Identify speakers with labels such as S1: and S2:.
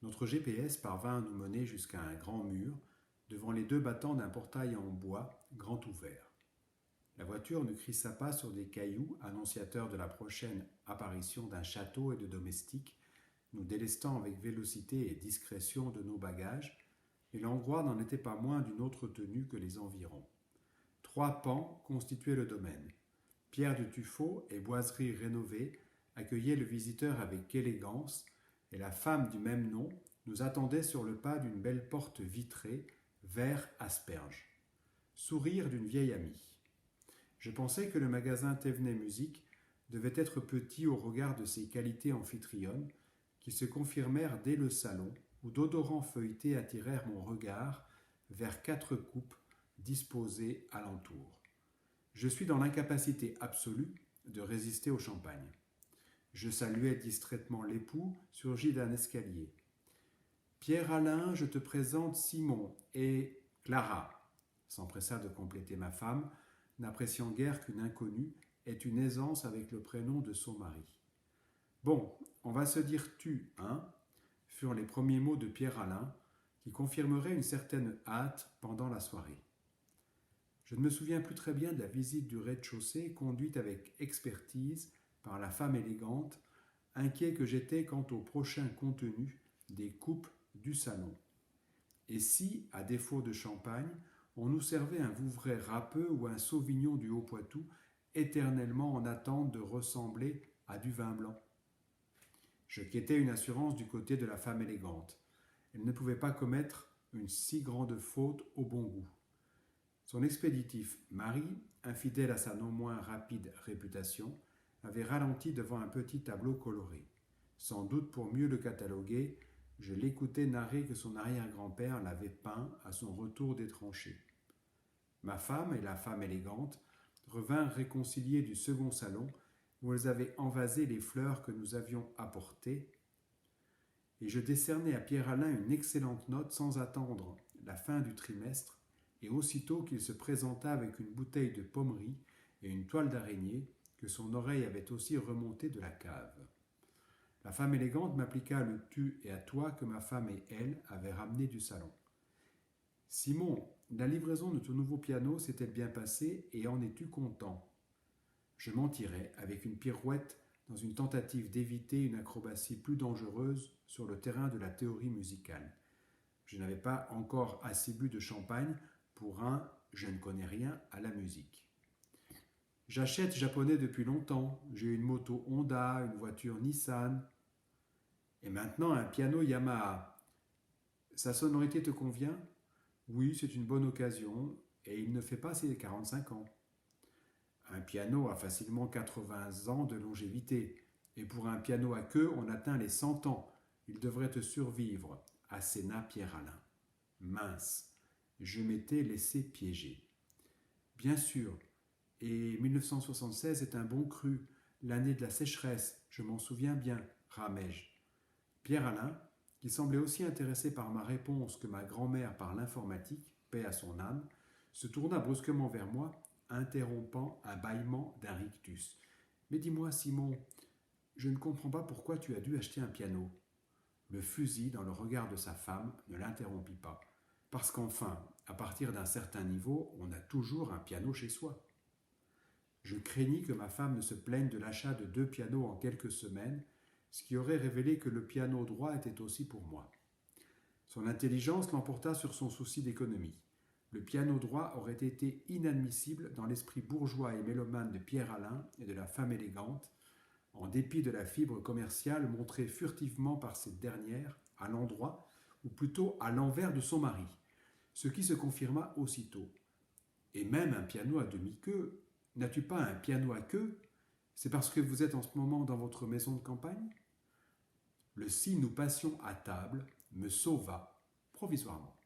S1: Notre GPS parvint à nous mener jusqu'à un grand mur, devant les deux battants d'un portail en bois grand ouvert. La voiture ne crissa pas sur des cailloux, annonciateurs de la prochaine apparition d'un château et de domestiques, nous délestant avec vélocité et discrétion de nos bagages, et l'endroit n'en était pas moins d'une autre tenue que les environs. 3 pans constituaient le domaine. Pierre de tuffeau et boiseries rénovées accueillaient le visiteur avec élégance, et la femme du même nom nous attendait sur le pas d'une belle porte vitrée, vert asperge. Sourire d'une vieille amie. Je pensais que le magasin Thévenet Musique devait être petit au regard de ses qualités amphitrionnes, qui se confirmèrent dès le salon, où d'odorants feuilletés attirèrent mon regard vers 4 coupes disposées alentour. Je suis dans l'incapacité absolue de résister au champagne. Je saluai distraitement l'époux, surgi d'un escalier. Pierre-Alain, je te présente Simon et Clara, s'empressa de compléter ma femme, n'appréciant guère qu'une inconnue ait une aisance avec le prénom de son mari. Bon, on va se dire tu, hein, furent les premiers mots de Pierre-Alain, qui confirmeraient une certaine hâte pendant la soirée. Je ne me souviens plus très bien de la visite du rez-de-chaussée conduite avec expertise par la femme élégante, inquiet que j'étais quant au prochain contenu des coupes du salon. Et si, à défaut de champagne, on nous servait un Vouvray râpeux ou un Sauvignon du Haut-Poitou, éternellement en attente de ressembler à du vin blanc? Je quêtais une assurance du côté de la femme élégante. Elle ne pouvait pas commettre une si grande faute au bon goût. Son expéditif mari, infidèle à sa non moins rapide réputation, avait ralenti devant un petit tableau coloré. Sans doute pour mieux le cataloguer, je l'écoutais narrer que son arrière-grand-père l'avait peint à son retour des tranchées. Ma femme et la femme élégante revinrent réconciliées du second salon où elles avaient envasé les fleurs que nous avions apportées, et je décernai à Pierre-Alain une excellente note sans attendre la fin du trimestre, et aussitôt qu'il se présenta avec une bouteille de pommerie et une toile d'araignée que son oreille avait aussi remontée de la cave. La femme élégante m'appliqua le tu et à toi que ma femme et elle avaient ramené du salon. Simon, la livraison de ton nouveau piano s'est-elle bien passée et en es-tu content? Je m'en tirai avec une pirouette dans une tentative d'éviter une acrobatie plus dangereuse sur le terrain de la théorie musicale. Je n'avais pas encore assez bu de champagne pour un « je ne connais rien à la musique ». J'achète japonais depuis longtemps, j'ai une moto Honda, une voiture Nissan, et maintenant un piano Yamaha. Sa sonorité te convient? Oui, c'est une bonne occasion, et il ne fait pas ses 45 ans. Un piano a facilement 80 ans de longévité, et pour un piano à queue, on atteint les 100 ans. Il devrait te survivre, asséna Pierre-Alain. Mince, je m'étais laissé piéger. Bien sûr, et 1976 est un bon cru, l'année de la sécheresse, je m'en souviens bien, ramai-je. Pierre-Alain, qui semblait aussi intéressé par ma réponse que ma grand-mère par l'informatique, paix à son âme, se tourna brusquement vers moi, interrompant un bâillement d'un rictus. « Mais dis-moi, Simon, je ne comprends pas pourquoi tu as dû acheter un piano. » Le fusil dans le regard de sa femme ne l'interrompit pas. Parce qu'enfin, à partir d'un certain niveau, on a toujours un piano chez soi. Je craignis que ma femme ne se plaigne de l'achat de 2 pianos en quelques semaines, ce qui aurait révélé que le piano droit était aussi pour moi. Son intelligence l'emporta sur son souci d'économie. Le piano droit aurait été inadmissible dans l'esprit bourgeois et mélomane de Pierre-Alain et de la femme élégante, en dépit de la fibre commerciale montrée furtivement par cette dernière à l'endroit, ou plutôt à l'envers de son mari, ce qui se confirma aussitôt. Et même un piano à demi-queue. N'as-tu pas un piano à queue? C'est parce que vous êtes en ce moment dans votre maison de campagne? Le si nous passions à table me sauva provisoirement.